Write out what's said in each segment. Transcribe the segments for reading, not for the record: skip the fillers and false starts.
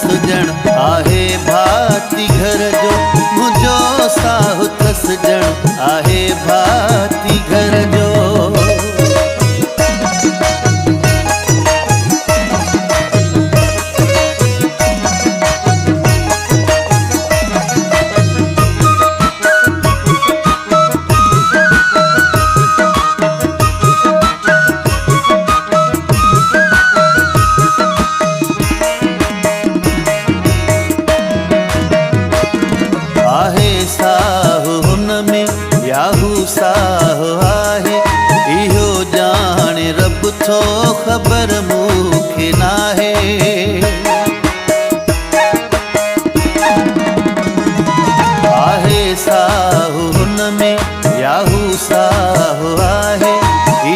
ॼण आहे भाती घर जो, मुंहिंजो साहु तस ॼण आहे भाती घर जो। साहु हुन में याहू साहु आहे, इहो ॼाणे रब थो ख़बर मूंखे नाहे। आहे साहु हुन में याहू साहु आहे,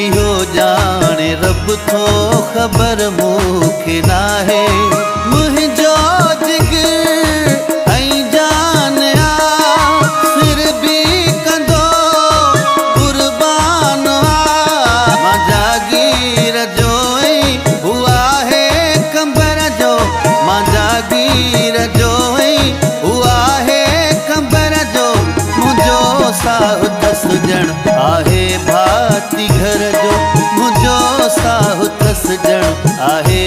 इहो ॼाणे रब थो ख़बर मूंखे नाहे। मुंहिंजो साहु तस ॼण आहे भाती घर जो, मुंहिंजो साहु तस ॼण आहे